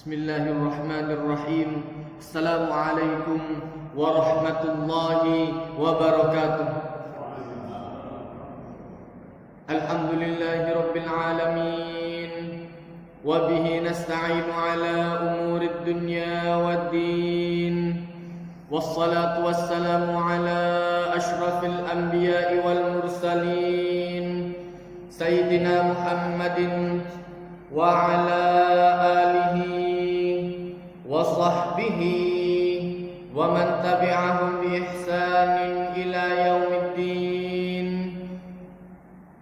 Bismillahirrahmanirrahim. Assalamualaikum warahmatullahi wabarakatuh. Alhamdulillahi rabbil alamin. Wa bihi nasta'inu ala umurid dunya waddin. Wassalatu wassalamu ala ashrafil anbiya'i wal mursalin Sayyidina Muhammadin wa ala alihi wa sahbihi wa man tabi'ahum bi ihsanin ila yaumiddin.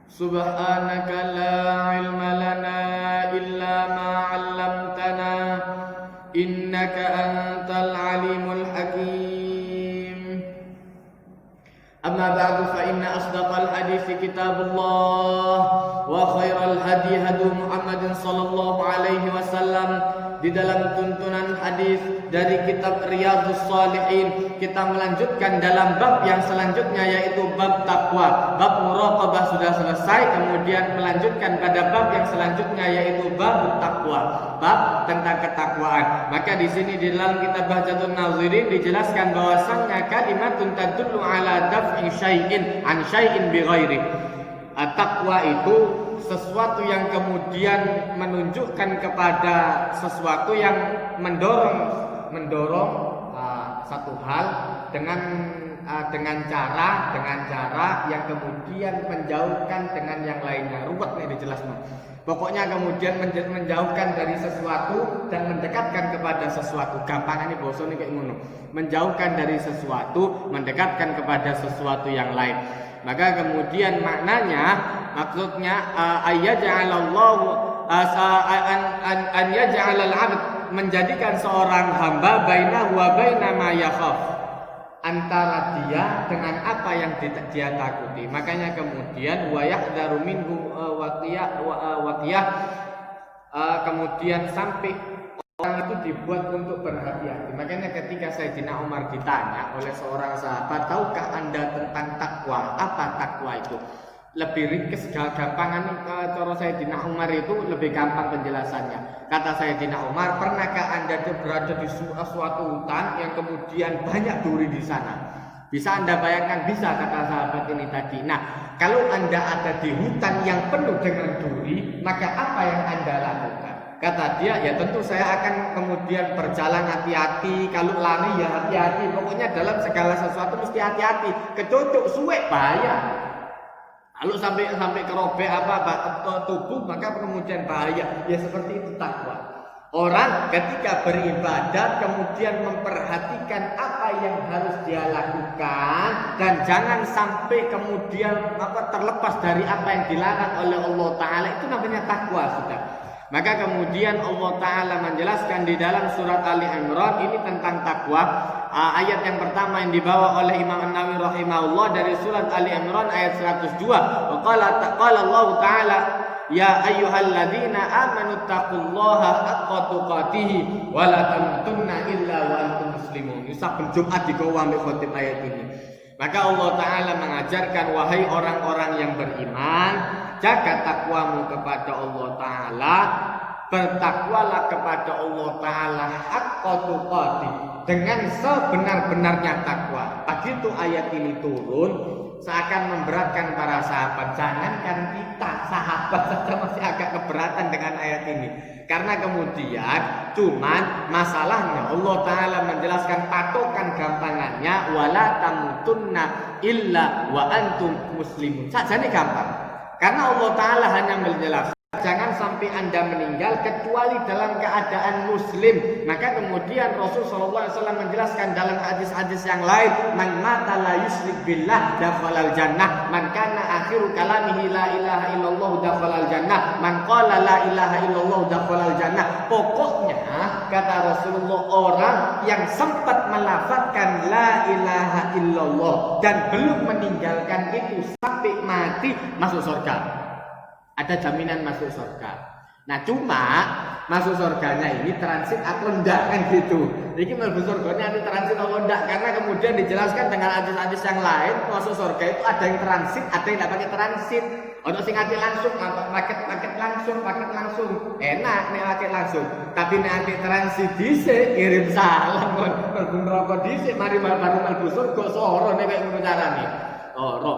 Subhanaka la ilma lana illa ma 'allamtana innaka antal alimul hakim. Amma ba'du fa inna asdaqal hadithi kitabullah wa khairal hadi hadu Muhammadin sallallahu alaihi wasallam. Di dalam tuntunan hadis dari kitab Riyadhus Shalihin, kita melanjutkan dalam bab yang selanjutnya, yaitu bab takwa. Bab muraqabah sudah selesai, kemudian melanjutkan pada bab yang selanjutnya, yaitu bab takwa, bab tentang ketakwaan. Maka di sini di dalam kitab Bahjatun Nazirin dijelaskan bahwasannya kalimatun tadullu ala daf'i syai'in an syai'in bi ghairi. Takwa itu sesuatu yang kemudian menunjukkan kepada sesuatu yang mendorong satu hal dengan cara yang kemudian menjauhkan dengan yang lainnya. Ruwet nih dijelaskan. Pokoknya kemudian menjauhkan dari sesuatu dan mendekatkan kepada sesuatu. Gampang ini bosan nih kayak ngono. Menjauhkan dari sesuatu, mendekatkan kepada sesuatu yang lain. Maka kemudian maksudnya ayyaj'alallahu an yaj'alal 'abd, menjadikan seorang hamba bainahu wa baina ma yakhaf, antara dia dengan apa yang dia takuti. Makanya kemudian wa yahdharu minhu waqiyah, kemudian sampai orang itu dibuat untuk berhati-hati. Makanya ketika Sayyidina Umar ditanya oleh seorang sahabat, tahukah anda tentang takwa? Apa takwa itu? Lebih ringkes, gampangan cara Sayyidina Umar itu lebih gampang penjelasannya. Kata Sayyidina Umar, pernahkah anda berada di suatu hutan yang kemudian banyak duri di sana? Bisa anda bayangkan? Bisa, kata sahabat ini tadi. Nah, kalau anda ada di hutan yang penuh dengan duri, maka apa yang anda lakukan? Kata dia, ya tentu saya akan kemudian berjalan hati-hati. Kalau lari ya hati-hati. Pokoknya dalam segala sesuatu mesti hati-hati. Kecocok suwe bahaya. Kalau sampai kerobek tubuh, maka kemudian bahaya. Ya seperti itu takwa. Orang ketika beribadah kemudian memperhatikan apa yang harus dia lakukan dan jangan sampai kemudian terlepas dari apa yang dilarang oleh Allah Ta'ala. Itu namanya takwa sudah. Maka kemudian Allah Ta'ala menjelaskan di dalam surat Ali Imran ini tentang takwa. Ayat yang pertama yang dibawa oleh Imam An-Nawawi rahimahullah dari surat Ali Imran ayat 102. Qala Allah Ta'ala, ya ayyuhalladzina amanu taqullaha haqqa tuqatih wa la tamutunna illa wa antum muslimun. Saben Jumat digawa ambek khotib ayat ini. Maka Allah Ta'ala mengajarkan, wahai orang-orang yang beriman, jaga takwamu kepada Allah Ta'ala, bertakwalah kepada Allah Ta'ala haqqa tuqatih, dengan sebenar-benarnya takwa. Begitu ayat ini turun, seakan memberatkan para sahabat. Jangankan kita, sahabat saja masih agak keberatan dengan ayat ini. Karena kemudian cuman masalahnya Allah Ta'ala menjelaskan patokan gampangannya, wala tamutunna illa wa antum muslimun. Saja ini gampang. Karena Allah Ta'ala hanya menjelaskan, jangan sampai anda meninggal kecuali dalam keadaan muslim. Maka kemudian Rasul SAW menjelaskan dalam hadis-hadis yang lain, man mata la yusyrik billah dakhalal jannah, man kana akhiru kalamihi la ilaha illallah dakhalal jannah, man qala la ilaha illallah dakhalal jannah. Pokoknya kata Rasulullah, orang yang sempat melafazkan la ilaha illallah dan belum meninggalkan itu sampai mati masuk surga. Ada jaminan masuk surga. Nah cuma masuk surganya ini transit atau enggak kan gitu. Jadi masuk surganya ini transit atau enggak, karena kemudian dijelaskan dengan hadis-hadis yang lain, masuk surga itu ada yang transit, ada yang tidak pakai transit. Ono sing ati langsung, paket langsung. Enak nek paket langsung. Tapi nek ati transit dhisik kirim salam kon mlebu neraka dhisik mari baru mlebu surga soro nek kaya ngono carane. Ora.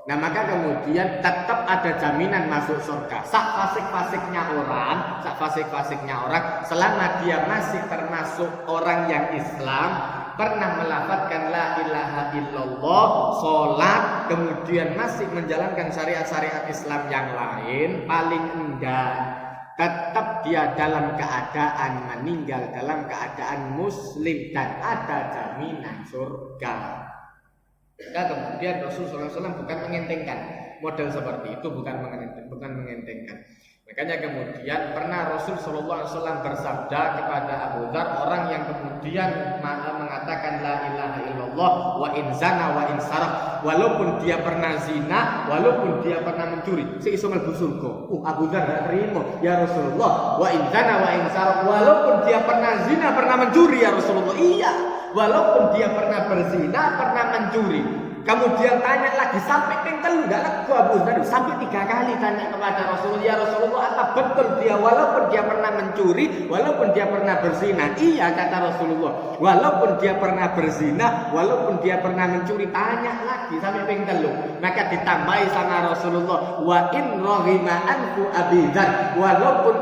Nah, maka kemudian tetap ada jaminan masuk surga. Sak fasik-fasiknya orang selama dia masih termasuk orang yang Islam, pernah melafadzkan la ilaha illallah, sholat, kemudian masih menjalankan syariat-syariat Islam yang lain, paling enggak tetap dia dalam keadaan meninggal dalam keadaan muslim dan ada jaminan surga. Nah, kemudian Rasulullah SAW bukan mengentengkan model seperti itu, bukan mengentengkan. Makanya kemudian pernah Rasulullah SAW bersabda kepada Abu Dzar, orang yang kemudian mengatakan la ilaha illallah wa in zana wa in saraq, walaupun dia pernah zina, walaupun dia pernah mencuri, seiso mlebu surga. Abu Dzar tidak terima, ya Rasulullah, wa in zana wa in saraq, walaupun dia pernah zina, pernah mencuri, ya Rasulullah. Iya, walaupun dia pernah berzina, pernah mencuri. Kemudian tanya lagi sampai ping 3 enggak laku Abu Dzar, sampai 3 kali tanya kepada Rasulullah, ya Rasulullah, apa betul dia walaupun dia pernah mencuri, walaupun dia pernah berzina? Iya, kata Rasulullah, walaupun dia pernah berzina, walaupun dia pernah mencuri. Tanya lagi sampai ping 3. Maka ditambahi sama Rasulullah, wa in raghima anfu Abi Dzar, walaupun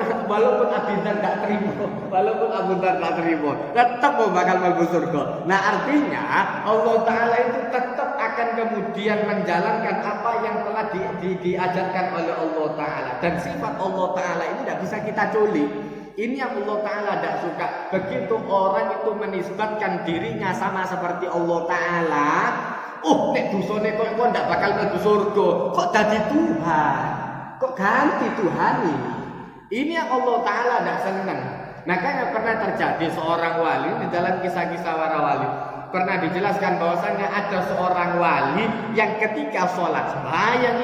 Abi Dzar enggak terima, walaupun Abu Dzar enggak terima, tetap bakal masuk surga. Nah, artinya Allah Taala itu tetap akan kemudian menjalankan apa yang telah diajarkan oleh Allah Ta'ala. Dan sifat Allah Ta'ala ini tidak bisa kita culik. Ini yang Allah Ta'ala tidak suka. Begitu orang itu menisbatkan dirinya sama seperti Allah Ta'ala, nek dosane kok tidak bakal mlebu surga, kok jadi Tuhan, kok ganti Tuhan ini. Ini yang Allah Ta'ala tidak senang. Makanya pernah terjadi seorang wali di dalam kisah-kisah para wali, pernah dijelaskan bahwasanya ada seorang wali yang ketika sholat sembahyang,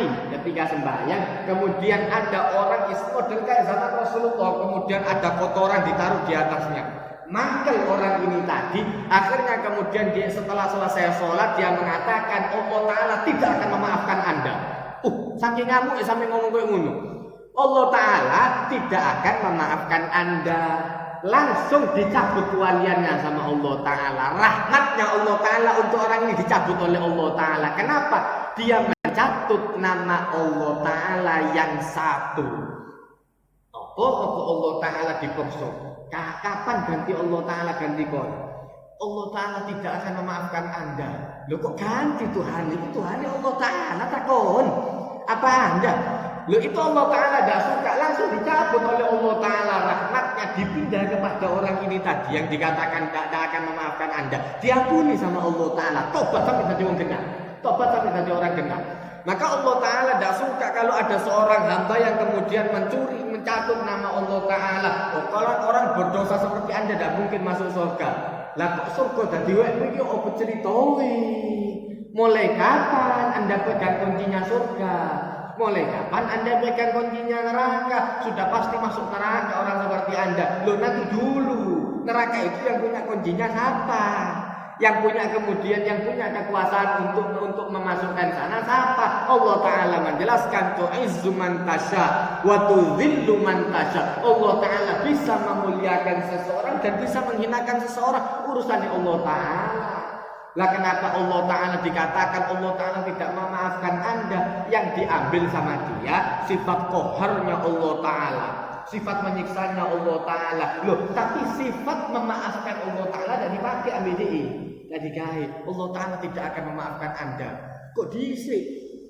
kemudian ada orang model kayak zaman Rasulullah, kemudian ada kotoran ditaruh di atasnya. Mangkel orang ini tadi, akhirnya kemudian dia setelah selesai sholat dia mengatakan Allah Ta'ala tidak akan memaafkan Anda. Saking ngamuk sampai ngomong kayak ngono. Allah Ta'ala tidak akan memaafkan Anda. Langsung dicabut kewaliannya sama Allah Ta'ala. Rahmatnya Allah Ta'ala untuk orang ini dicabut oleh Allah Ta'ala. Kenapa? Dia mencatut nama Allah Ta'ala yang satu. Apa Allah Ta'ala dipaksa? Kapan ganti Allah Ta'ala ganti kau? Allah Ta'ala tidak akan memaafkan Anda. Loh, kok ganti Tuhan? Itu Tuhan Allah Ta'ala takon. Apa Anda? Loh, itu Allah Ta'ala tidak suka, langsung dicabut oleh Allah Ta'ala. Rahmatnya dipindah kepada orang ini tadi yang dikatakan tidak akan memaafkan Anda. Diampuni sama Allah Ta'ala. Tobat sampai jadi orang genah. Tobat sampai jadi orang genah. Maka Allah Ta'ala tidak suka kalau ada seorang hamba yang kemudian mencuri, mencatut nama Allah Ta'ala. Kalau orang berdosa seperti Anda tidak mungkin masuk surga. Lah kok surga dadi wek iki opo ceritoe? Mulai kapan Anda pegang kuncinya surga? Mulai kapan Anda pegang kuncinya neraka? Sudah pasti masuk neraka orang seperti Anda. Loh, nanti dulu. Neraka itu yang punya kuncinya siapa? Yang punya kemudian yang punya kekuasaan untuk memasukkan sana siapa? Allah Ta'ala menjelaskan tu'izzu man tasya wa tudhillu man tasya. Allah Ta'ala bisa memuliakan seseorang dan bisa menghinakan seseorang, urusannya Allah Ta'ala. Lah kenapa Allah Ta'ala dikatakan Allah Ta'ala tidak memaafkan Anda? Yang diambil sama dia sifat qaharnya Allah Ta'ala, sifat menyiksanya Allah Ta'ala. Loh, tapi sifat memaafkan Allah Ta'ala dan dipakai ambil dia. Jadi gaib, Allah Ta'ala tidak akan memaafkan Anda. Kok diisi?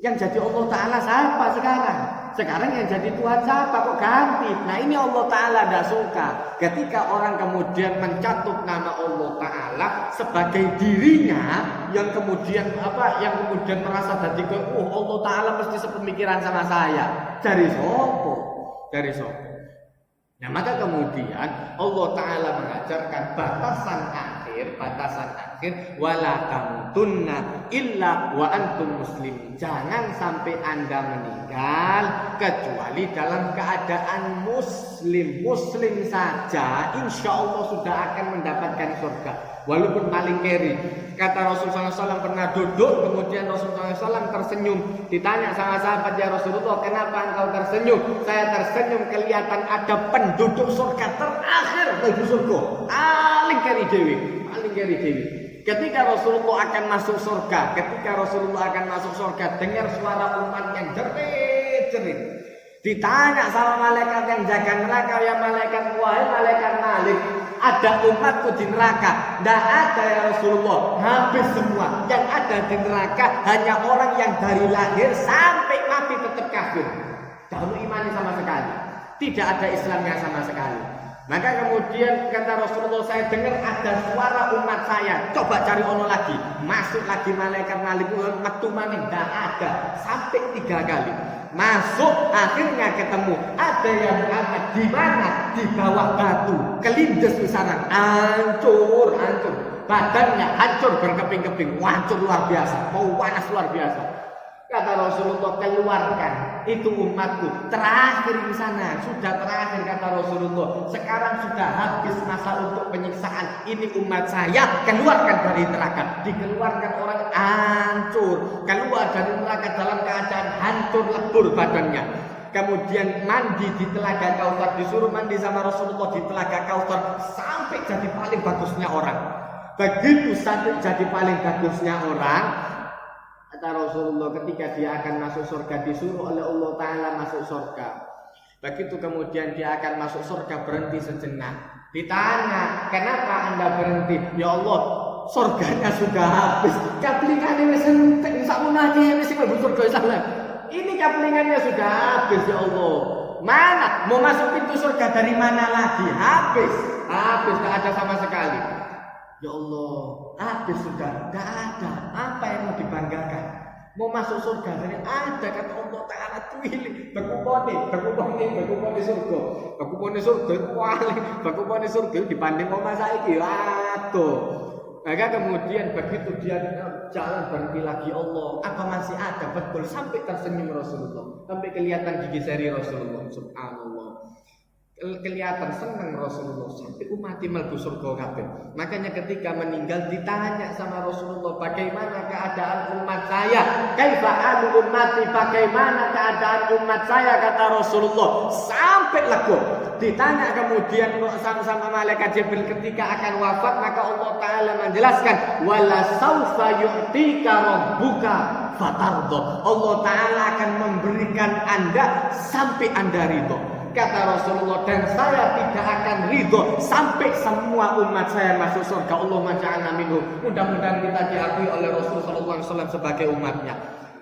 Yang jadi Allah Ta'ala siapa sekarang? Sekarang yang jadi Tuhan siapa? Kok ganti? Nah, ini Allah Ta'ala tidak suka. Ketika orang kemudian mencatut nama Allah Ta'ala sebagai dirinya, yang kemudian merasa jadi Allah Ta'ala mesti sepemikiran sama saya. Dari sopo? Dari sopo? Nah, maka kemudian Allah Ta'ala mengajarkan batasan akhir wala tamutunna illa wa antum muslim. Jangan sampai Anda meninggal kecuali dalam keadaan muslim saja, insya Allah sudah akan mendapatkan surga walaupun paling keri. Kata Rasulullah SAW pernah duduk, kemudian Rasulullah SAW tersenyum. Ditanya sama sahabat, ya Rasulullah, kenapa engkau tersenyum? Saya tersenyum kelihatan ada penduduk surga terakhir menuju surga. Paling keri dewi. Ketika Rasulullah akan masuk surga, dengar suara umat yang jerit-jerit. Ditanya sama malaikat yang jaga neraka, ya malaikat, wahai malaikat Malik, ada umatku di neraka? Tidak ada ya Rasulullah, habis semua. Yang ada di neraka hanya orang yang dari lahir sampai mati tetap kafir, tidak imani sama sekali, tidak ada Islamnya sama sekali. Maka kemudian kata Rasulullah, saya dengar ada suara umat saya, coba cari ono lagi. Masuk lagi malaikat Malik, metu maning, tidak ada, sampai 3 kali. Masuk, akhirnya ketemu ada yang Muhammad di mana? Di bawah batu, kelindes di sana, hancur, badannya hancur berkeping-keping, hancur luar biasa, mau panas luar biasa. Kata Rasulullah, keluarkan itu umatku, terakhir di sana, sudah terakhir kata Rasulullah. Sekarang sudah habis masa untuk penyiksaan. Ini umat saya, keluarkan dari neraka. Dikeluarkan orang hancur, keluar dari neraka dalam keadaan hancur lebur badannya. Kemudian mandi di telaga Kautsar, disuruh mandi sama Rasulullah di telaga Kautsar sampai jadi paling bagusnya orang. Begitu sampai jadi paling bagusnya orang, kata Rasulullah, ketika dia akan masuk surga, disuruh oleh Allah Ta'ala masuk surga. Begitu kemudian dia akan masuk surga, berhenti sejenak. Ditanya, kenapa anda berhenti? Ya Allah, surganya sudah habis. Kaplingannya wis entek, sakunake wis mlebu surga sana. Ini kaplingannya sudah habis ya Allah. Mana? Mau masuk pintu surga dari mana lagi? Habis, tidak ada sama sekali. Ya Allah, habis sudah, tidak ada. Apa yang mau dibanggakan? Mau masuk surga dari ada, kata Allah Ta'ala, tuwili bekupone surga. Bekupone surga dibanding omah saiki. Waduh. Maka kemudian begitu dia jalan berhenti lagi, Allah, apa masih ada? Betul, sampai tersenyum Rasulullah, sampai kelihatan gigi seri Rasulullah. Subhanallah. Kelihatan senang Rasulullah sampai umat melbu surga kabeh. Makanya ketika meninggal ditanya sama Rasulullah, bagaimana keadaan umat saya? Kaifa alu ummati, bagaimana keadaan umat saya? Kata Rasulullah sampai lega. Ditanya kemudian sama malaikat Jibril ketika akan wafat, maka Allah Ta'ala menjelaskan, wala saufa yu'tika rabbuka fatardo. Allah Ta'ala akan memberikan anda sampai anda ridho. Kata Rasulullah, dan saya tidak akan ridho sampai semua umat saya masuk surga. Allahumma ja'alna minhum. Mudah-mudahan kita diakui oleh Rasulullah SAW sebagai umatnya.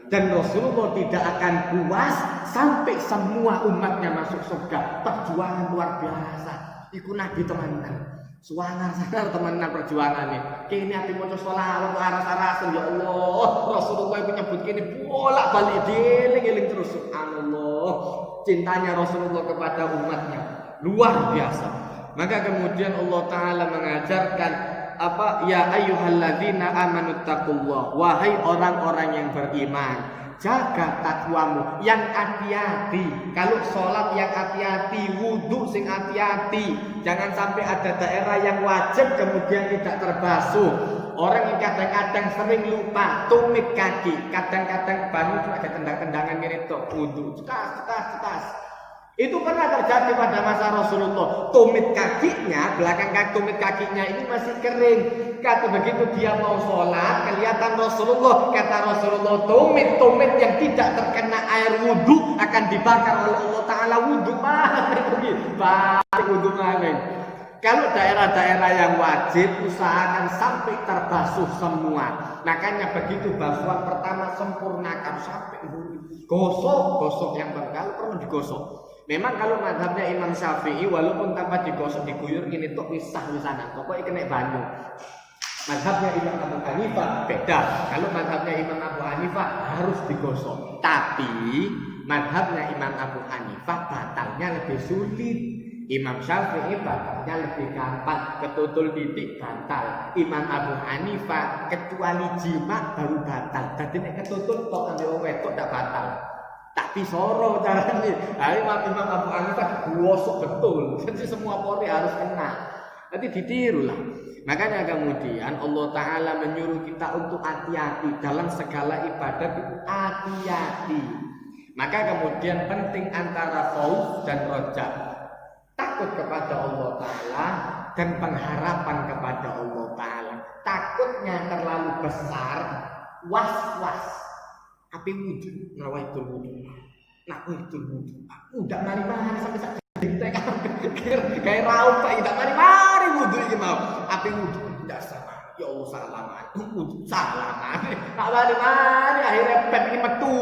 Dan Rasulullah tidak akan puas sampai semua umatnya masuk surga. Perjuangan luar biasa. Iku Nabi teman-teman. Suangar-sangar teman-teman perjuangan ini. Kini hati mau sholawat aras-arasan ya Allah. Rasulullah itu nyebut kini bolak-balik dieling-eling terus. Subhanallah. Cintanya Rasulullah kepada umatnya luar biasa. Maka kemudian Allah Ta'ala mengajarkan apa? Ya ayyuhalladzina amanu taqullah, wahai orang-orang yang beriman, jaga takwamu, yang hati-hati. Kalau sholat yang hati-hati, wudhu sing hati-hati. Jangan sampai ada daerah yang wajib kemudian tidak terbasuh. Orang yang kadang-kadang sering lupa tumit kaki, kadang-kadang bangun cuma ada tendang-tendangan gini tuh, wudhu, cetas. Itu pernah terjadi pada masa Rasulullah. Tumit kakinya, belakang kaki tumit kakinya ini masih kering. Kata begitu dia mau sholat, kelihatan Rasulullah. Kata Rasulullah, tumit yang tidak terkena air wudhu akan dibakar oleh Allah Ta'ala. Wudhu mana? Kalau daerah-daerah yang wajib, usahakan sampai terbasuh semua. Makanya begitu basuhan pertama sempurnakan sampai gosok yang kalau perlu digosok. Memang kalau madhabnya Imam Syafi'i, walaupun tanpa digosok diguyur ini tuh pisah di sana, pokoknya kena banyu. Madhabnya Imam Abu Hanifah beda. Kalau madhabnya Imam Abu Hanifah harus digosok. Tapi madhabnya Imam Abu Hanifah batalnya lebih sulit. Imam Syafi'i batalnya lebih gampang, ketutul titik batal. Imam Abu Hanifah kecuali jima baru batal. Jadi nek ketutul tok ambil wong wedok tak batal. Tapi soro carane. Imam Abu Hanifah gosok betul. Jadi semua pori harus kena. Nanti ditiru lah. Makanya kemudian Allah Ta'ala menyuruh kita untuk hati-hati dalam segala ibadat, hati-hati. Maka kemudian penting antara khauf dan roja, takut kepada Allah Ta'ala dan pengharapan kepada Allah Ta'ala. Takutnya terlalu besar, was-was. Api wujud, nawaitul wujud, udah mari-mari sampai saat kayak raup tidak mari-mari wudhu ini mau. Api wudhu tidak sama. Ya Allah salaman, wudhu salaman. Tak mari-mari akhirnya pet ini metu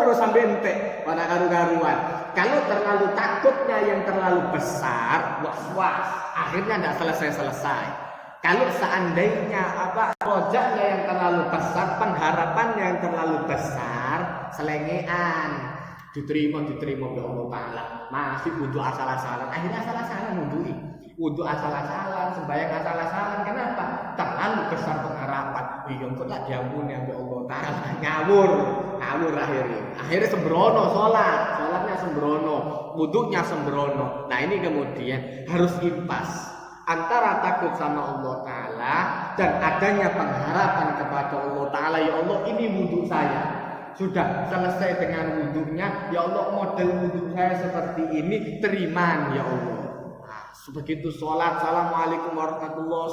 terus sampai entek pada karu-karuan. Kalau terlalu takutnya yang terlalu besar, was-was, akhirnya tidak selesai-selesai. Kalau seandainya rojaknya yang terlalu besar, pengharapannya yang terlalu besar, selengean. Diterima oleh Allah Ta'ala. Masih wudhu asal-asalan. Akhirnya asal-asalan wudhu asal-asalan, sembahyang asal-asalan. Kenapa? Terlalu besar pengharapan. Iya kok tak diampuni oleh Allah Ta'ala. Ngawur akhirnya sembrono sholatnya sembrono, wudhunya sembrono. Nah ini kemudian harus impas antara takut sama Allah Ta'ala dan adanya pengharapan kepada Allah Ta'ala. Ya Allah, ini wudhu saya sudah selesai dengan wudhunya, ya Allah, model wudhu saya seperti ini, terima ya Allah. Nah, begitu sholat, assalamualaikum warahmatullah,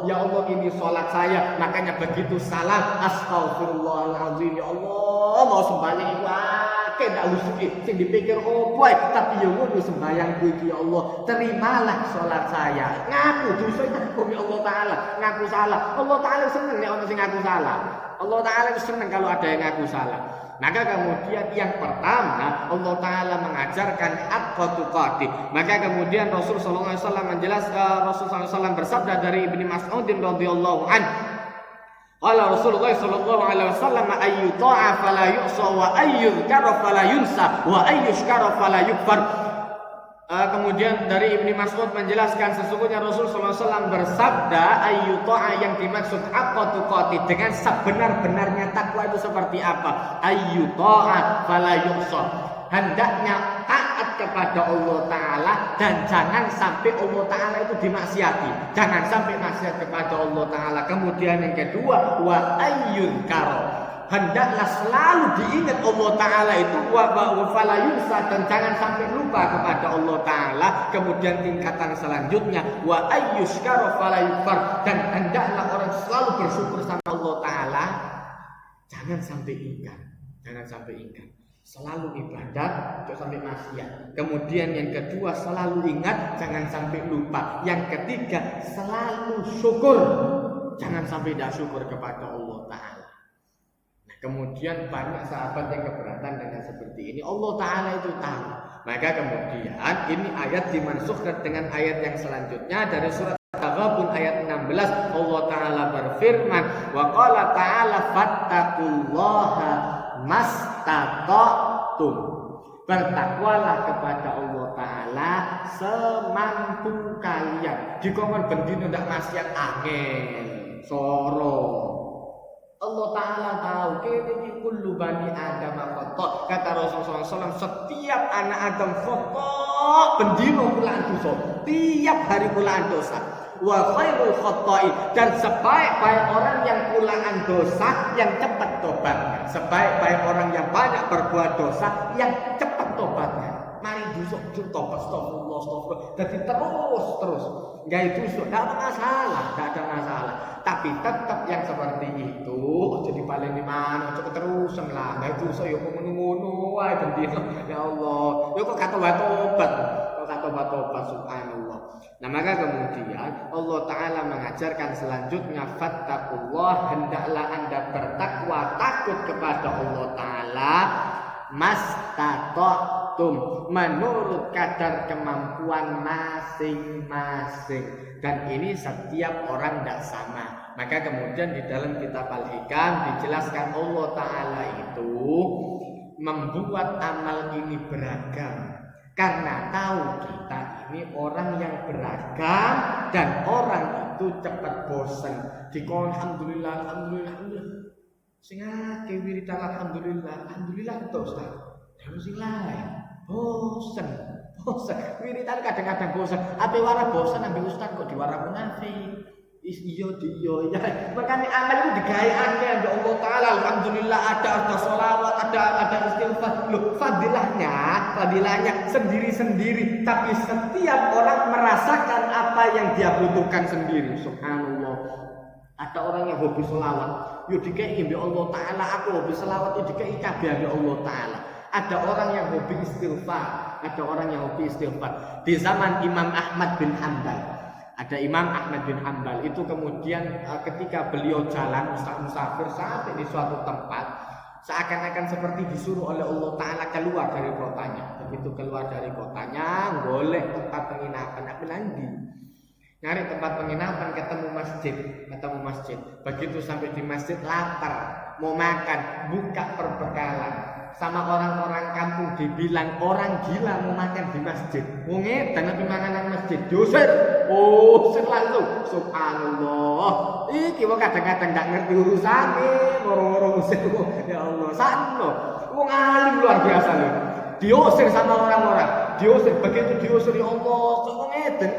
ya Allah ini sholat saya. Makanya begitu salam, astagfirullahaladzim, ya Allah mau sembahyang iwake ndak usuki sing dipikir boy, tapi ya wudhu sembahyang iki ya Allah, terimalah sholat saya. Ngaku dosa ya Allah Ta'ala, ngaku salah. Allah Ta'ala seneng nek ono sing ngaku salah. Allah Ta'ala itu senang kalau ada yang ngaku salah. Maka kemudian yang pertama Allah Ta'ala mengajarkan at-tuqati. Maka kemudian Rasul sallallahu alaihi wasallam menjelaskan, Rasul sallallahu alaihi wasallam bersabda dari Ibnu Mas'ud radhiyallahu anhu, qala Rasulullah sallallahu alaihi wasallam ayyuta'a fala yu'sa wa ayyuzkara fala yunsa wa ayyushkara fala yukfar. Kemudian dari Ibnu Mas'ud menjelaskan sesungguhnya Rasul sallallahu alaihi wasallam bersabda ayyuta'a yang dimaksud at-tuqati dengan sebenar-benarnya takwa itu seperti apa? Ayyuta'a fala yu'sa, hendaknya taat kepada Allah Ta'ala dan jangan sampai Allah Ta'ala itu dimaksiati, jangan sampai maksiat kepada Allah Ta'ala. Kemudian yang kedua wa ayyuzkara, hendaklah selalu diingat Allah Ta'ala itu wa fala yunsa, dan jangan sampai lupa kepada Allah Ta'ala. Kemudian tingkatan selanjutnya wa ayyushkara fala yukfar, dan hendaklah orang selalu bersyukur sama Allah Ta'ala, jangan sampai ingat, selalu ibadat, jangan sampai maksiat. Kemudian yang kedua selalu ingat, jangan sampai lupa. Yang ketiga selalu syukur, jangan sampai tidak syukur kepada Allah Ta'ala. Kemudian banyak sahabat yang keberatan dengan seperti ini. Allah Ta'ala itu tahu. Maka kemudian ini ayat dimansukhkan dengan ayat yang selanjutnya dari surat At-Taghabun ayat 16. Allah Ta'ala berfirman, wa qala ta'ala fattaqullaha mastata'tum, bertakwalah kepada Allah Ta'ala semampu kalian. Dikongkon bendino ndak maksiat angel soro. Allah Ta'ala tahu kene kullu bani Adam khata. Kata Rasulullah SAW, setiap anak Adam khata, bendino kulaan dosa, tiap hari kulaan dosa. Wa khairul khatai, dan sebaik-baik orang yang kulaan dosa yang cepat tobatnya. Sebaik-baik orang yang banyak berbuat dosa yang cepat tobatnya. Mari dosa tobat, astagfirullah. Jadi terus enggak itu tidak ada masalah. Tapi tetap yang seperti itu jadi paling di mana cukup terusan lah. Enggak itu yo ngono-ngono wae bendino. Ya Allah, yo kok kata tobat subhanallah. Nah maka kemudian Allah Ta'ala mengajarkan selanjutnya fattaqullah, hendaklah anda bertakwa, takut kepada Allah Ta'ala mastata'tum, menurut kadar kemampuan masing-masing. Dan ini setiap orang tidak sama. Maka kemudian di dalam kitab Al-Hikam dijelaskan Allah Ta'ala itu membuat amal ini beragam, karena tahu kita ini orang yang beragam dan orang itu cepat bosan. Dikon alhamdulillah sing akeh wiridan alhamdulillah terus ta. Terus sing lain bosen Bosan. Wiritan kadang-kadang bosan. Ape wara bosan ambil ustaz kok diwara munafik. Iya. Makanya amal itu digawe akeh ambek Allah taala. Alhamdulillah ada sholawat, ada istighfar. Loh, fadilahnya sendiri-sendiri, tapi setiap orang merasakan apa yang dia butuhkan sendiri. Subhanallah. Ada orang yang hobi sholawat, yo dikei ambek Allah taala. Aku hobi sholawat yo dikei kabeh ambek Allah taala. Ada orang yang hobi istighfar, Di zaman Imam Ahmad bin Hanbal, ada Imam Ahmad bin Hanbal itu kemudian ketika beliau jalan musafir sampai di suatu tempat, seakan-akan seperti disuruh oleh Allah Ta'ala keluar dari kotanya. Begitu keluar dari kotanya, golek tempat penginapan, nyari tempat penginapan, ketemu masjid. Begitu sampai di masjid, lapar, mau makan, buka perbekalan. Sama orang-orang kampung dibilang orang gila mau makan di masjid. Wonge dan nabi manganan masjid. Diusir. Langsung. Subhanallah. Iki wong kadang-kadang gak ngerti urusane, loro-loro usir. Ya Allah, sakno. Wong alim luar biasa lho. Diusir sama orang-orang. Begitu diusir ya Allah, kok ngeden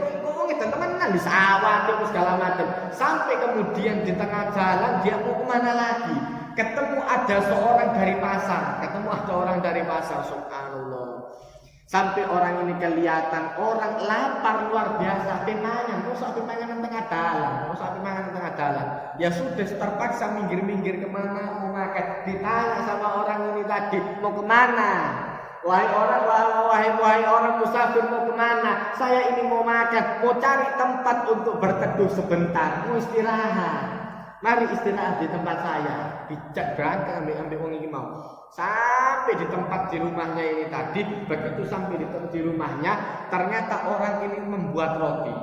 temenan di sawah terus segala macam. Sampai kemudian di tengah jalan dia mau kemana lagi? Ketemu ada seorang dari pasar, subhanallah. Sampai orang ini kelihatan orang lapar luar biasa, pengen tengah dalan. Ya sudah terpaksa minggir kemana mau makan. Ditanya sama orang ini tadi mau kemana? Wahai orang musafir mau kemana? Saya ini mau makan, mau cari tempat untuk berteduh sebentar, mau istirahat. Mari istirahat di tempat saya. Bijak berangkat ambil wong iki mau. Sampai di tempat di rumahnya ini tadi, begitu sampai di rumahnya, ternyata orang ini membuat roti.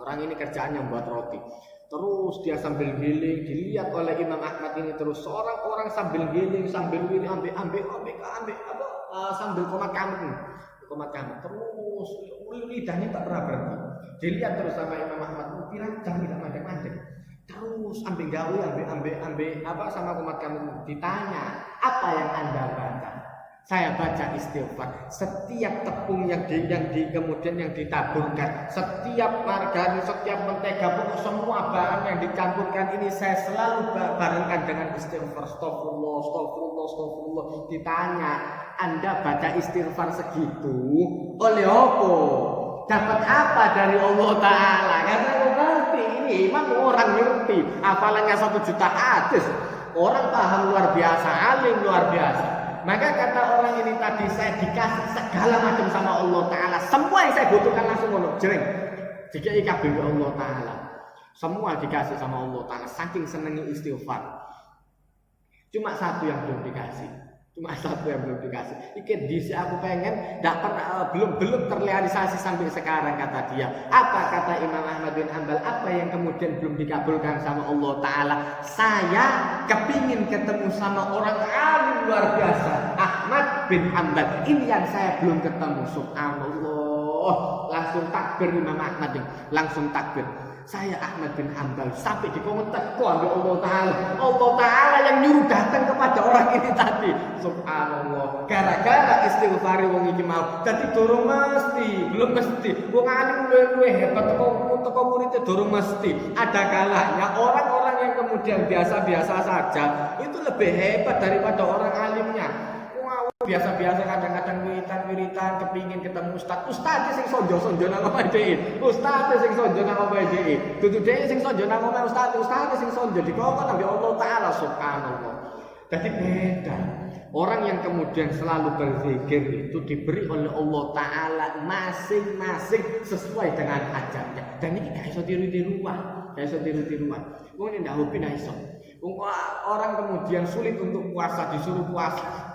Orang ini kerjaannya membuat roti. Terus dia sambil giling, dilihat oleh Imam Ahmad ini terus. Seorang orang sambil giling, sambil wiri ambil sambil komat kamit. Terus lidahnya tak pernah berhenti. Dilihat terus sama Imam Ahmad, pirang jam tidak mandek-mandek. Terus ambil sama umat kamu. Ditanya, apa yang Anda baca? Saya baca istighfar. Setiap tepung yang kemudian yang ditaburkan, setiap margarin, setiap mentega, pokok semua bahan yang dicampurkan ini saya selalu barengkan dengan istighfar. Astagfirullah. Ditanya, Anda baca istighfar segitu oleh apa? Dapat apa dari Allah Ta'ala? Karena ngerti, ini imam orang ngerti. Hafalannya 1 juta hadis. Orang paham luar biasa, alim luar biasa. Maka kata orang ini tadi, saya dikasih segala macam sama Allah Ta'ala. Semua yang saya butuhkan langsung ono jering. Jika ikabih Allah Ta'ala. Semua dikasih sama Allah Ta'ala. Saking senengnya istighfar. Cuma satu yang belum dikasih. Iki disi aku pengen, belum terrealisasi sampai sekarang kata dia. Apa kata Imam Ahmad bin Hanbal? Apa yang kemudian belum dikabulkan sama Allah Ta'ala? Saya kepingin ketemu sama orang alim luar biasa, Ahmad bin Hanbal. Ini yang saya belum ketemu. Subhanallah. Langsung takbir Imam Ahmad, langsung takbir. Saya Ahmad bin Hanbal sampai di komentar kok ambil Allah Ta'ala yang nyuruh datang kepada orang ini tadi. Subhanallah. Gara-gara istighfar wong iki mau. Jadi belum mesti. Wong alim luwe hebat teko muridnya durung mesti. Ada kalanya orang-orang yang kemudian biasa-biasa saja itu lebih hebat daripada orang alimnya. Biasa-biasa kadang-kadang wiritan kepingin ketemu ustaz sing sonjo nang omahe dhewe. Dudu dhewe sing sonjo nang omahe ustaz sing sonjo dikokon ambil Allah Ta'ala. Subhanallah. Jadi beda. Orang yang kemudian selalu berzikir itu diberi oleh Allah Ta'ala masing-masing sesuai dengan hajatnya. Dan ini gak iso tiru-tiruan. Wong ini ndak hobi ndak iso. Orang kemudian sulit untuk puasa, disuruh puasa.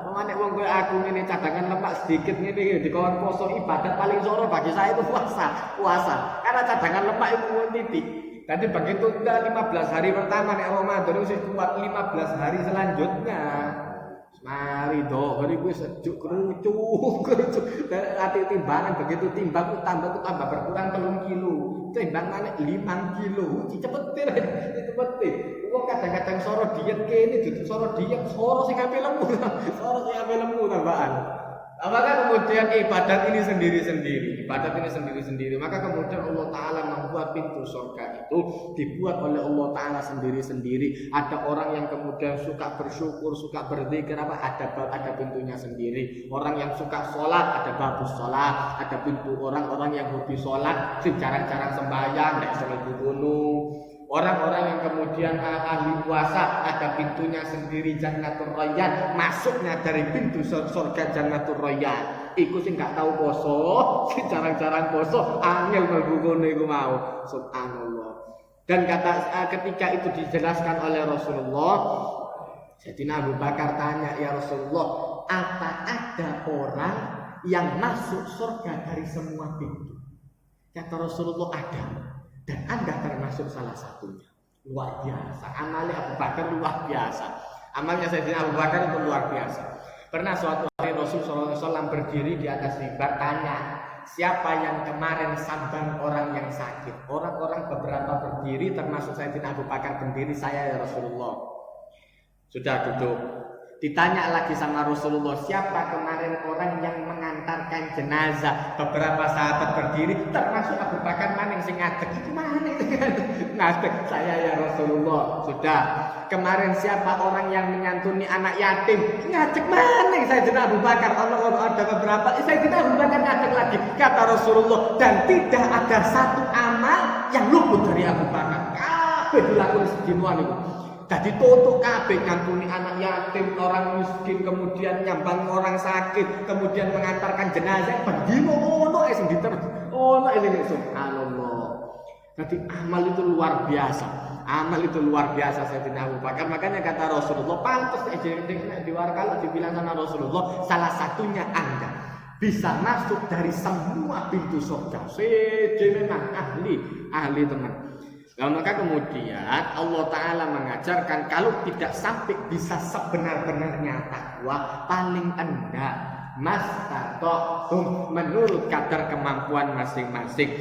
Memane wong koyo aku ngene cadangan lemak sedikit ngene dikon poso ibadat paling soro bagi saya itu puasa. Karena cadangan lemak itu titik. Jadi begitu udah 15 hari pertama nek Ramadan wis kuat 15 hari selanjutnya. Mari dohor iku sejuk kerucuk. Ati timbangan begitu timbang tambah berkurang 3 kilo. Timbang maneh 5 kilo. Cepet. Wong kadang-kadang soro diet kene dudu soro diet, soro sing ape lemu tambahan. Maka kemudian ibadat ini sendiri-sendiri, maka kemudian Allah Ta'ala membuat pintu surga itu dibuat oleh Allah Ta'ala sendiri-sendiri. Ada orang yang kemudian suka bersyukur, suka berzikir, ada pintunya sendiri. Orang yang suka sholat, ada babus sholat, ada pintu. Orang-orang yang hobi sholat, jarang-jarang sembahyang, naik sholat di gunung. Orang-orang yang kemudian ahli puasa, ada pintunya sendiri, Jannatul Rayyan, masuknya dari pintu surga Jannatul Rayyan. Iku sing gak tahu poso, sing jarang-jarang poso, angel mlebu kono iku mau. Subhanallah. Dan ketika itu dijelaskan oleh Rasulullah, Sayyidina Abu Bakar tanya, "Ya Rasulullah, apa ada orang yang masuk surga dari semua pintu?" Kata Rasulullah, "Ada. Dan Anda termasuk salah satunya." Luar biasa. Amalnya Abu Bakar luar biasa. Amalnya Sayyidina Abu Bakar itu luar biasa. Pernah suatu hari Rasul SAW berdiri di atas mimbar, tanya, "Siapa yang kemarin sambang orang yang sakit?" Orang-orang beberapa berdiri, termasuk Sayyidina Abu Bakar berdiri, "Saya ya Rasulullah." Sudah duduk. Ditanya lagi sama Rasulullah, "Siapa kemarin orang yang mengantarkan jenazah?" Beberapa sahabat berdiri, termasuk Abu Bakar, "Maning sing ngadeg." "Itu mana itu?" "Ngadeg, saya ya Rasulullah." "Sudah." "Kemarin siapa orang yang menyantuni anak yatim?" "Ngadeg maning Sayyidina Abu Bakar." Allah ada beberapa, Sayyidina Abu Bakar ngadeg lagi. Kata Rasulullah, dan tidak ada satu amal yang luput dari Abu Bakar. Kabeh dilakoni sedinoan itu. Jadi tutuk kabeh, nyantuni anak yatim, orang miskin, kemudian nyambang orang sakit, kemudian mengantarkan jenazah, bendino ono sing diterus. Ono ini subhanallah. Jadi amal itu luar biasa. Amal itu luar biasa Sayyidina Abu Bakar. Makanya kata Rasulullah, pantas di luar kalau dibilang sama Rasulullah, salah satunya Anda bisa masuk dari semua pintu surga. Seje memang ahli teman. Nah, maka kemudian Allah Ta'ala mengajarkan kalau tidak sampai bisa sebenar-benarnya takwa, paling enggak mastata'tum, menurut kadar kemampuan masing-masing.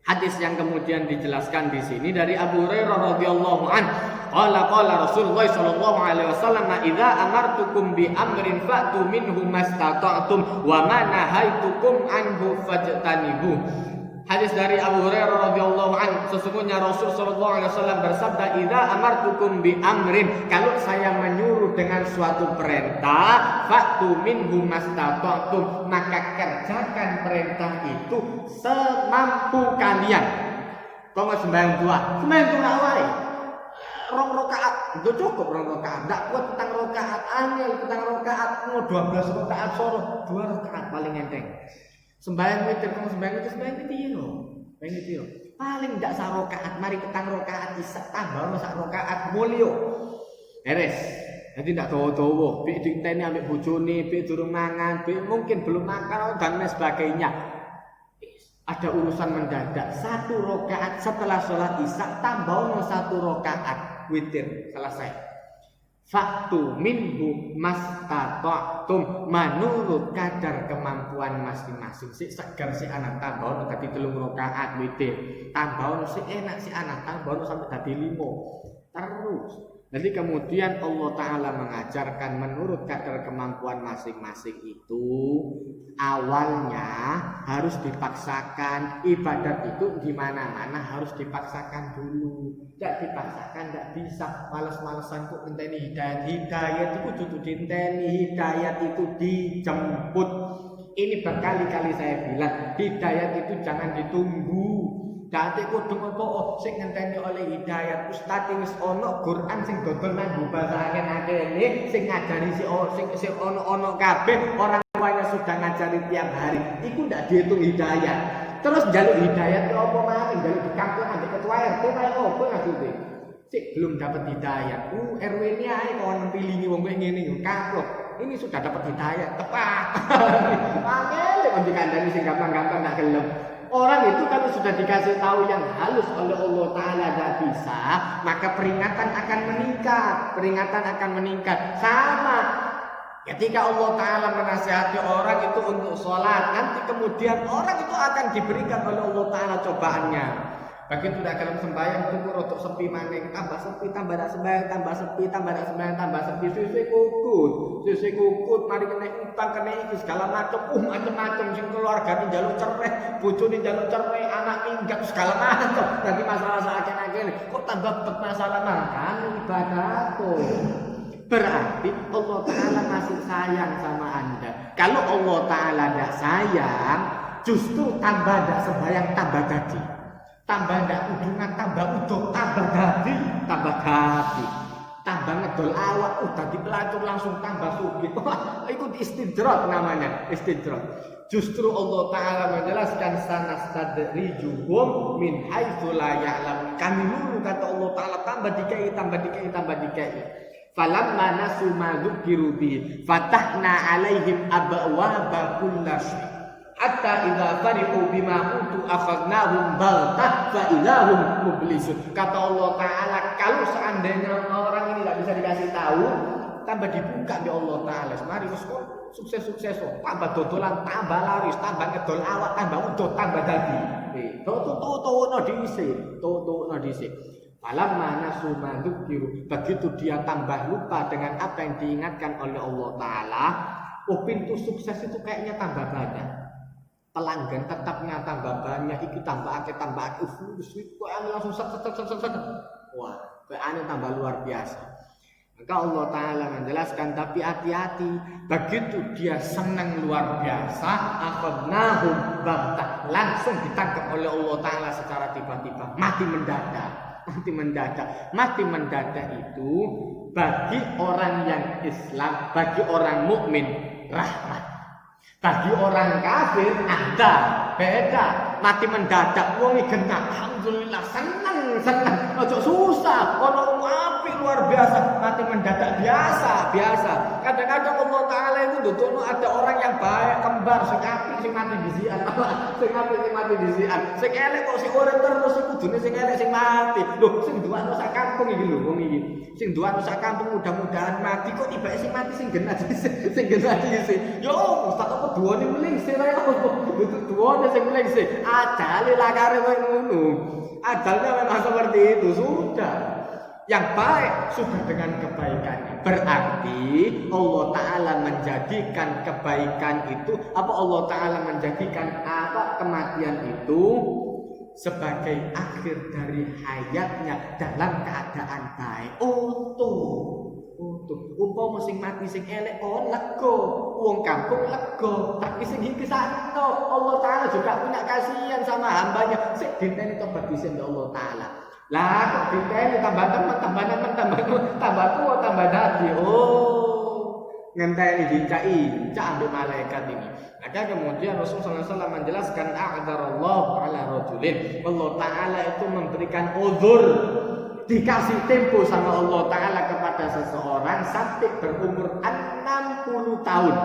Hadis yang kemudian dijelaskan di sini dari Abu Hurairah radhiyallahu anhu, qala Rasulullah sallallahu alaihi wasallam, "Idza amartukum bi amrin fa'tu minhu mastata'tum wa ma nahaitukum anhu fajtanibuh." Hadis dari Abu Hurairah radhiyallahu anhu, sesungguhnya Rasul sallallahu alaihi wasallam bersabda, "Idza amartukum bi amrin," kalau saya menyuruh dengan suatu perintah, "fa'tu minhu mastata'tum," maka kerjakan perintah itu semampu kalian. Kok nggak sembahyang dua? Sembahyang dua wae. Rong rakaat itu cukup, rong rakaat. Ndak kuat tentang rakaat, angel tentang rakaat, mau 12 rakaat soro, 2 rakaat paling enteng. Sembahyang witir, kamu sembahyang piro? Paling ndak sak rakaat, mari petang rakaat isak tambah sak rakaat mulya. Beres. Jadi ndak dawa-dawa, pik diteni ambek bojone, pik durung mangan, pik mungkin belum makan dan lain sebagainya. Ada urusan mendadak, 1 rakaat setelah sholat isak tambah 1 rakaat witir, selesai. Faktu minhu mastata'tum, menurut kadar kemampuan masing-masing. Si segar si anak tambah tadi 3 rakaat witir, tambah si enak si anak tambah sampai tadi 5 terus. Jadi kemudian Allah Ta'ala mengajarkan menurut kadar kemampuan masing-masing itu awalnya harus dipaksakan. Ibadat itu di mana-mana harus dipaksakan dulu. Tidak dipaksakan tidak bisa. Males-malesan kok ngenteni hidayat. Hidayat itu duduk dinteni, hidayat itu dijemput. Ini berkali-kali saya bilang, hidayat itu jangan ditunggu. Dadi kudu apa sing ngenteni oleh hidayat. Ustaz wis ana Quran sing dodol nang basa akeh-akeh sing ngajari sing ono kabeh, orang tuanya sudah ngajari tiap hari. Iku ndak dihitung hidayat. Terus njaluk hidayat apa maneh, njaluk di kampung ambek ketua RT kaya opo ngajuke. Sik belum dapat hidayat. RW ini ae kon pilingi wong kowe ngene yo kapok. Ini sudah dapat hidayat tepat. Angel kon dikandani sing gampang-gampang ndak gelem. Orang itu kalau sudah dikasih tahu yang halus oleh Allah Ta'ala tidak bisa, maka peringatan akan meningkat. Sama ketika Allah Ta'ala menasihati orang itu untuk sholat, nanti kemudian orang itu akan diberikan oleh Allah Ta'ala cobaannya. Begitu dah dalam sembahyang tunggu rotok sepi maning, tambah sepi, tambah dak sembahyang, tambah sepi, tambah dak sembahyang, tambah sepi, suwe kukut, mari kena utang, kena iki segala macam sing keluarga njaluk cerai, bojone njaluk cerai, anak minggat segala macam. Dadi masalah sakene kok tambah masalah makan ibadah tuh. Berarti Allah Ta'ala masih sayang sama Anda. Kalau Allah Ta'ala tidak sayang, justru tambah tidak sembahyang, tambah gaji. Tambah tidak udungan, tambah uduk, tambah gaji. Tambah ngedol awak, udah dipelacur langsung tambah sugih. Ikut istidrat namanya, istidrat. Justru Allah Ta'ala menjelaskan sanastadrijuhum min haitsu la ya'lamun. Kami nuru kata Allah Ta'ala tambah dikai. Falamma nasu ma dzukiru bi fatahna alaihim abwaaba kulli syai hatta idza farihu bima utu akhadnahum baghtah fa idahum mublisun. Kata Allah Ta'ala, kalau seandainya orang ini tidak bisa dikasih tahu, tambah dibuka di Allah Ta'ala. Mari wis sukses tambah dodolan, tambah laris, tambah ngedol awak, tambah udut, tambah dadi. Tutukno dhisik. Falamma nasu ma dzukiru, begitu dia tambah lupa dengan apa yang diingatkan oleh Allah Ta'ala, pintu sukses itu kayaknya tambah banyak. Pelanggan tetapnya tambah banyak, iki tambah akeh, kok langsung set. Wah, kayaknya tambah luar biasa. Maka Allah Ta'ala menjelaskan, tapi hati-hati, begitu dia senang luar biasa, akhadnahum baghtah, langsung ditangkap oleh Allah Ta'ala secara tiba-tiba, mati mendadak itu bagi orang yang Islam, bagi orang mukmin rahmat. Bagi orang kafir ada beda, mati mendadak wong genah. Alhamdulillah seneng. Ojo susah, ono apik luar biasa, mati mendadak biasa. Kadang-kadang Allah Ta'ala itu ndutukno ada orang yang baik kembar sing apik sing mati disian. Sing elek kok sing urip terus iku kudune sing elek sing mati. Lho, sing duwakno sak kampung iki lho wong iki. Sing duwakno sak kampung mudah-mudahan mati kok tibake sing mati sing genah dhisik. Yo, Ustaz apa duwane mlingsih ae apa. Duwane sing mlingsih. Ajale lakare koyo ngono. Ajalnya memang seperti itu, sudah. Yang baik sudah dengan kebaikannya. Berarti Allah Ta'ala menjadikan kebaikan itu, Allah Ta'ala menjadikan kematian itu sebagai akhir dari hayatnya dalam keadaan baik. Umpama sing mati sing elek kon lega, wong kampung lega, tapi sing iki santo. Allah Ta'ala juga punya kasihan sama hambanya. Sik dinteni tobat dhisik Allah Ta'ala. Lah kok dinteni tambah tua tambah dadi. Ngenteni dicai ambek malaikat ini. Maka kemudian Rasulullah SAW menjelaskan a'dzarallahu ala rajulin. Allah Ta'ala itu memberikan uzur, dikasih tempo sama Allah Ta'ala kepada seseorang sampai berumur 60 tahun.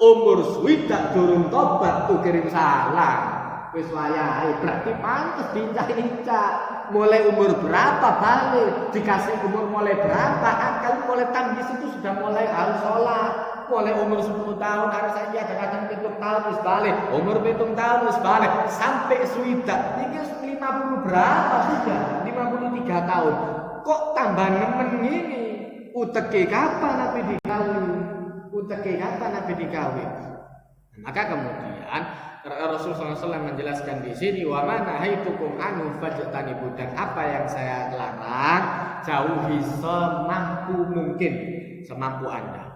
Umur swidak durung tobat tuh kirim salam. Wis wayahe berarti pantes diincak-incak. Mulai umur berapa balik? Dikasih umur mulai berapa? Akal mulai tamyiz itu sudah mulai harus sholat. Mulai umur 10 tahun harus saja kadang-kadang 7 tahun wis balik. Umur 7 tahun wis balik sampai swidak. Iki 50 berapa sudah? 53 tahun. Kok tambah nemen gini? Uteke kapan Nabi dikawin? Maka kemudian Rasulullah SAW menjelaskan di sini, wa mana haitukum anu fajtanibu, dan apa yang saya larang jauhi semampu Anda.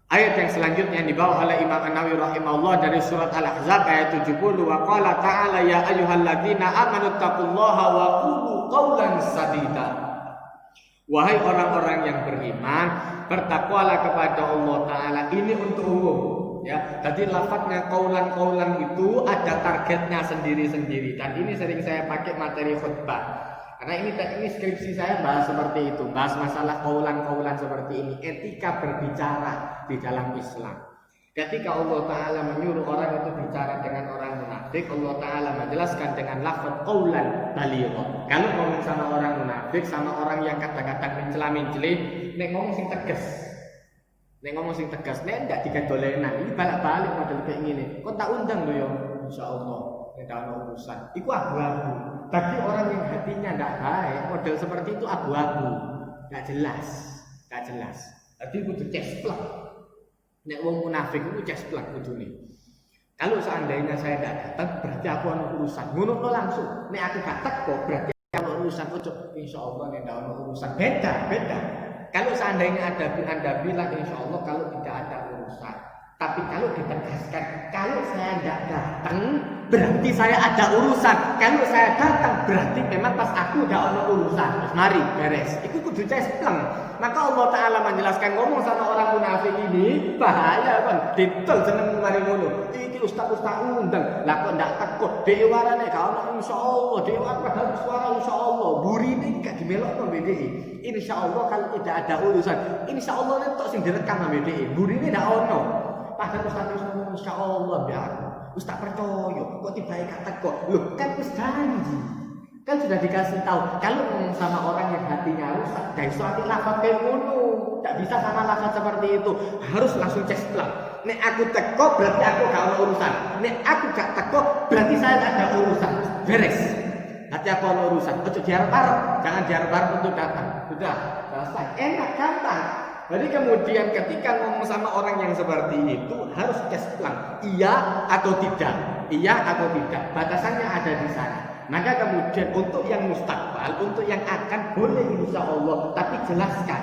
Ayat yang selanjutnya dibawa oleh Imam An-Nawawi rahimahullah dari surat Al-Ahzab ayat 70, wa qala ta'ala ya ayyuhalladzina amanu taqullaha wa qulu qawlan sadida. Wahai orang-orang yang beriman, bertakwalah kepada Allah Ta'ala. Ini untuk umum. Ya, tadi lafadznya kaulan itu ada targetnya sendiri-sendiri, dan ini sering saya pakai materi khutbah. Karena ini skripsi saya bahas seperti itu, bahas masalah kaulan seperti ini, etika berbicara di dalam Islam. Ketika Allah Ta'ala menyuruh orang itu bicara dengan orang munafik, Allah Ta'ala menjelaskan dengan lafaz qaulan baligha. Kalau ngomong sama orang munafik, sama orang yang kadang-kadang mencela-menceli, nek ngomong sing tegas, nek ndak digadolenan. Ini balik-balik model kayak gini. Kok tak undang lho ya? Insyaallah, nek ana urusan. Iku abu-abu. Bagi orang yang hatinya tidak baik, model seperti itu abu-abu, nggak jelas. Jadi kudu cesplak. Nek wong munafik itu cesplak kudune. Kalau seandainya saya tidak datang, berarti aku ada urusan. Ngono langsung. Nek aku gak teko, berarti aku ada urusan. Ojo, insya Allah nek ada urusan. Beda. Kalau seandainya Anda bilang insya Allah kalau tidak ada urusan. Tapi kalau ditegaskan, kalau saya tidak datang, berarti saya ada urusan. Kalau saya datang, berarti memang pas aku tidak ada urusan. Mari, beres. Itu kudu cespleng. Maka Allah Ta'ala menjelaskan ngomong sama orang munafik ini bahaya kan. Detail jeneng mari ngono. Iki ustaz undang. Lah kok ndak teko dewarane gak ono insyaallah. Dewa padahal suara insyaallah. Burine gak dimelokno BDI. Insyaallah kalau tidak ada urusan. Insyaallah nek tok sing direkam BDI. Burine ndak ono. Padahal ustaz ngomong insyaallah ya aku. Ustaz percaya kok tiba-tiba gak teko. Loh kan wis janji. Kan sudah dikasih tahu, kalau ngomong sama orang yang hatinya rusak, gak bisa nanti lafaz kayak ngono. Gak bisa sama lafaz seperti itu. Harus langsung cesplak. Nek aku teko berarti aku gak ada urusan. Nek aku gak teko berarti saya gak ada urusan. Beres. Hati aku ada urusan. Ojo diharap-harap. Jangan diharap-harap untuk datang. Sudah selesai. Enak, gampang. Jadi kemudian ketika ngomong sama orang yang seperti itu harus cesplak. Iya atau tidak. Iya atau tidak. Batasannya ada di sana. Maka kemudian untuk yang mustakbal, untuk yang akan boleh insya Allah, tapi jelaskan.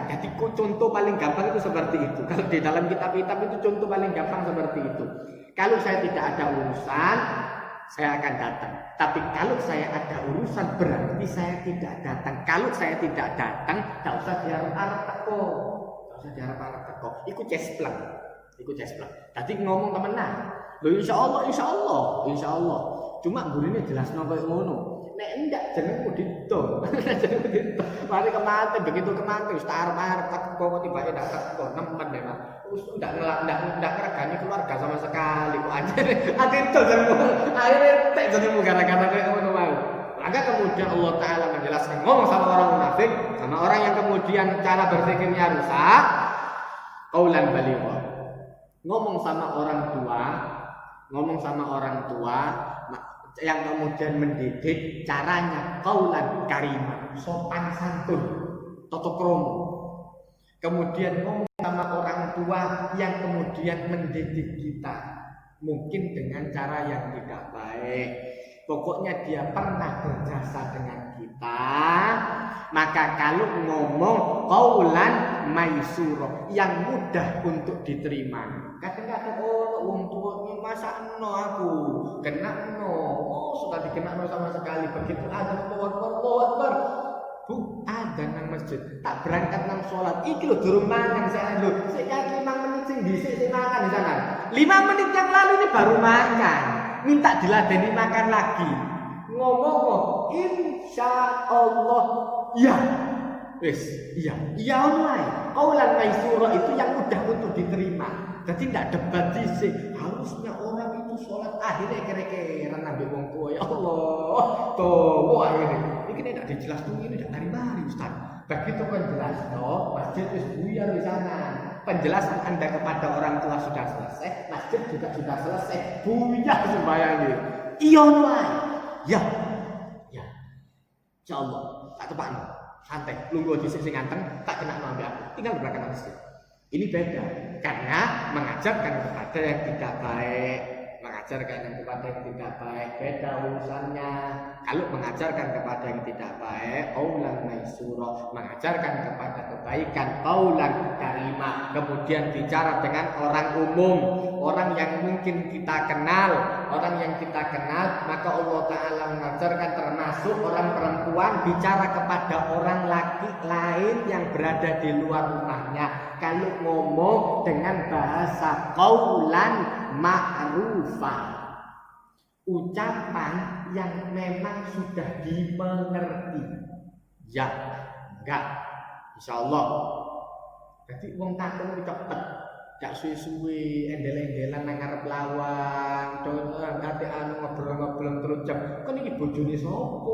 Jadi contoh paling gampang itu seperti itu. Kalau di dalam kitab-kitab itu contoh paling gampang seperti itu. Kalau saya tidak ada urusan, saya akan datang. Tapi kalau saya ada urusan, berarti saya tidak datang. Kalau saya tidak datang, tak usah diharap-harap teko. Ikut cesplak. Tadi ngomong temenan. Loh insya Allah. Cuma burine jelas koyo ngono. Nek enggak jenengmu didol. Mari kemate begitu kemate wis arep-arep teko tiba-tiba ndak teko nemen ya Mas. Wis ndak ngregani keluarga sama sekali kok akhirnya itu jenengmu. Akhirnya tek jenengmu gara-gara koyo ngono wae. Maka kemudian Allah Ta'ala menjelaskan ngomong sama orang munafik, sama orang yang kemudian cara berpikirnya rusak, qaulan baligha. Ngomong sama orang tua yang kemudian mendidik caranya qaulan karimah, sopan santun, tata krama. Kemudian ngomong sama orang tua yang kemudian mendidik kita mungkin dengan cara yang tidak baik. Pokoknya dia pernah berjasa dengan kita. Maka kalau ngomong qaulan maisura yang mudah untuk diterima. Kadang-kadang wong tuane masakno aku, kenakno. Sudah dikenakno sama sekali. Begitu adzan Allahu Akbar. Bu, adzan nang masjid. Tak berangkat nang salat. Iki lho durung mangan saya lho. Sik 5 menit sing dhisik sing mangan di sana. 5 menit yang lalu ini baru makan. Minta diladeni makan lagi. Ngomong insya Allah ya. Iya online. Qaulan maisura itu yang mudah untuk diterima. Jadi tidak debat dhisik. Harusnya orang itu sholat akhirnya kere-keran ambek wong tua. Ya Allah. Tuh, akhirnya. Ini tidak dijelas tuh ini tidak mari Ustaz. Begitu penjelas masjid wis buyar di sana. Penjelasan Anda kepada orang tua sudah selesai, masjid juga sudah selesai. Buyar sembayangnya. Iya online. Ya. Insyaallah tak tepakno. Santai, lungguh dhisik sing ganteng, tak kena ambek aku. Tinggal berangkat nang masjid. Ini beda karena mengajarkan kepada yang tidak baik, beda urusannya. Kalau mengajarkan kepada yang tidak baik, qaulan maisura, mengajarkan kepada kebaikan, qaulan karimah. Kemudian bicara dengan orang umum, orang yang mungkin kita kenal, maka Allah Ta'ala mengajarkan termasuk orang perempuan bicara kepada orang laki lain yang berada di luar rumahnya. Kalau ngomong dengan bahasa qaulan ma'rufah, ucapan yang memang sudah dimengerti. Ya, enggak, insyaallah. Jadi wong takon iki cepet, gak suwe-suwe endel-endelan nang ngarep lawang, ate ngobrol-ngobrol terus jam. Kan iki bojone sapa?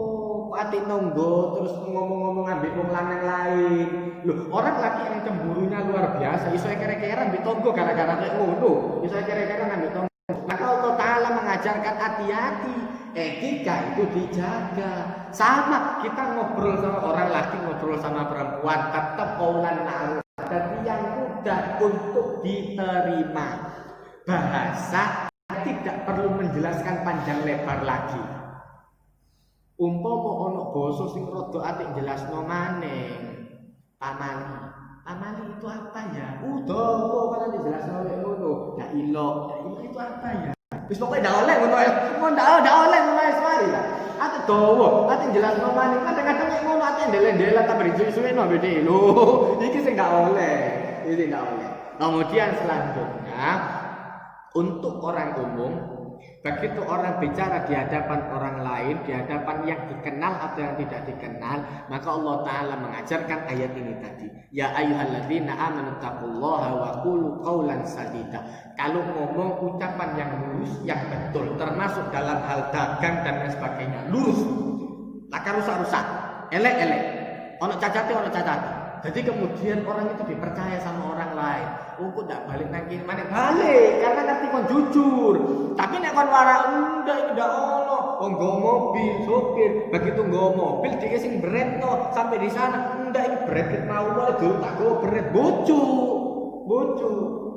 Kok ate nonggo terus ngomong-ngomong ambek wong lanang lain. Loh, orang laki yang cemburunya luar biasa, iso kere-keran mbek tonggo gara-gara kayak ngono. Iso kere-keran ambek tonggo. Maka Allah Ta'ala mengajarkan hati-hati. Etika itu dijaga. Sama kita ngobrol sama orang laki, ngobrol sama perempuan, tetap qaulan ma'ruf. Jadi yang mudah untuk diterima. Bahasa tidak perlu menjelaskan panjang lebar lagi. Umpama ono basa sing rada atik jelasno maneh. Pamali itu apa ya? Udah, kok kan dijelasno oleh ngono. Dak ilok itu apa ya? Wis pokoke ndak oleh ngono ae. Ndak oleh ngono ae mari lah. Ate dawa, ate jelasno maneh. Kadang-kadang nek ngono ate ndele-ndele ta beri-suwe no bede. Lho, iki sing ndak oleh. Iki ndak oleh. Kemudian selanjutnya untuk orang umum, begitu orang bicara di hadapan orang lain, di hadapan yang dikenal atau yang tidak dikenal, maka Allah Ta'ala mengajarkan ayat ini tadi. Ya ayyuhalladzina amanu taqullaha wa qulu qawlan sadida. Kalau ngomong ucapan yang lurus, yang betul, termasuk dalam hal dagang dan lain sebagainya, lurus. Laka rusak-rusak, elek-elek, ono cacate. Jadi kemudian orang itu dipercaya sama orang lain. Kok ndak balik nang kene maneh balik karena ngerti kon jujur. Tapi nek kon warak ndak ono. Wong nggo mobil sopir, begitu nggo mobil dhek sing beretno sampai di sana ndak iki beret mau wae durung tak go beret bojo.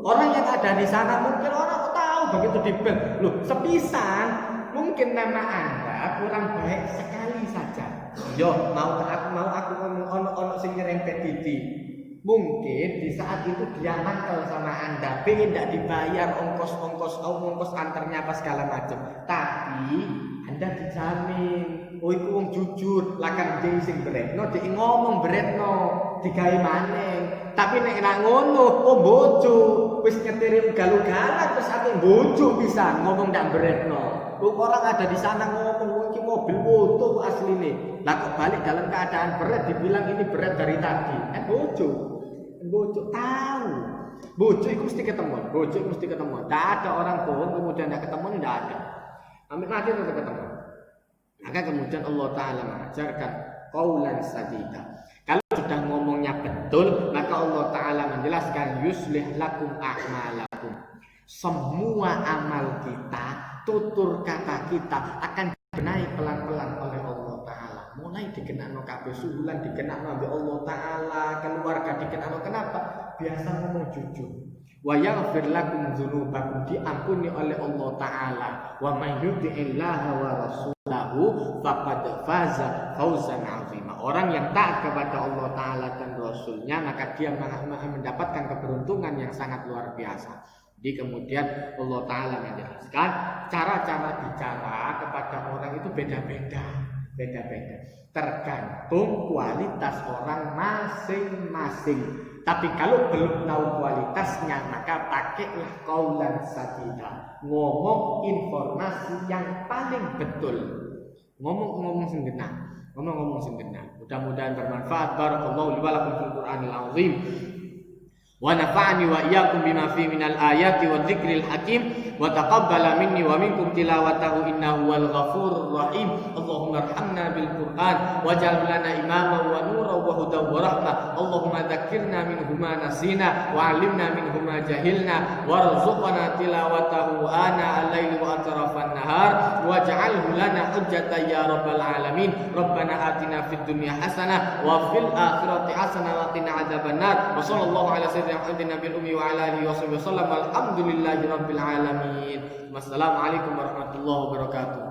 Orang yang ada di sana mungkin orang tahu begitu dibel. Loh, sepisan mungkin nama Anda kurang baik sekali saja. Yo, mau aku ngomong ono sing nyerempet titi. Mungkin di saat itu dia mantel sama Anda, pengen tidak dibayar ongkos antarnya apa segala macam. Tapi Anda dijamin, oh iku wong jujur, lakan dhewe sing beretno, dhek ngomong beretno, digawe maneh. Tapi nek nak ngono, oh bojo, wis nyetiri ugal-ugalan terus ate bojo bisa ngomong ndak beretno. Orang ada di sana ngomong iki mobil foto asline. Lah kok balik dalam keadaan berat dibilang ini berat dari tadi. Bojo tahu. Bojo itu mesti ketemu. Tidak ada orang bohong kemudian tidak ketemu, tidak ada. Ambil mati terus ketemu. Maka kemudian Allah Ta'ala mengajarkan qaulan sadida. Kalau sudah ngomongnya betul, maka Allah Ta'ala menjelaskan yuslih lakum a'malakum. Semua amal kita, tutur kata kita akan dibenahi pelan-pelan oleh Allah Ta'ala. Mulai dikenakno kabeh suhulan, dikenakno oleh Allah Ta'ala, keluarga dikenakno. Kenapa? Biasa ngomong jujur. Wa yaghfir lakum dzunubakum, diampuni oleh Allah Ta'ala. Wa may yuti'illaha wa rasulahu faqad faza fawzan 'azima. Orang yang taat kepada Allah Ta'ala dan Rasulnya, maka dia mendapatkan keberuntungan yang sangat luar biasa. Jadi kemudian Allah Ta'ala menjelaskan cara-cara bicara kepada orang itu beda-beda. Tergantung kualitas orang masing-masing. Tapi kalau belum tahu kualitasnya, maka pakailah qaulan sadida. Ngomong informasi yang paling betul. Ngomong sing genah. Mudah-mudahan bermanfaat. Barakallahu li wa lakum fil Qur'anil azim. Wa nafa'ani wa iyyakum bima fi minal ayati wa dzikril hakim wa taqabbala minni wa minkum tilawatahu innahu wal ghafurur rahim. Allahumma arhamna bil Qur'an waj'al lana imama wa nuran wa hudan wa rahmah. Allahumma dzakkirna minhu ma nasina wa 'allimna minhu ma jahilna warzuqna tilawatahu ana al-laili wa atrafan nahar waj'alhu lana hujjatan ya rabbal alamin. Rabbana atina fid dunya hasanah wa fil akhirati hasanah wa qina adzabannar. Wa sallallahu ala Muhammadin nabiyil ummi wa ala alihi wa sahbihi wasallam. Alhamdulillahi rabbil alamin. Wassalamualaikum warahmatullahi wabarakatuh.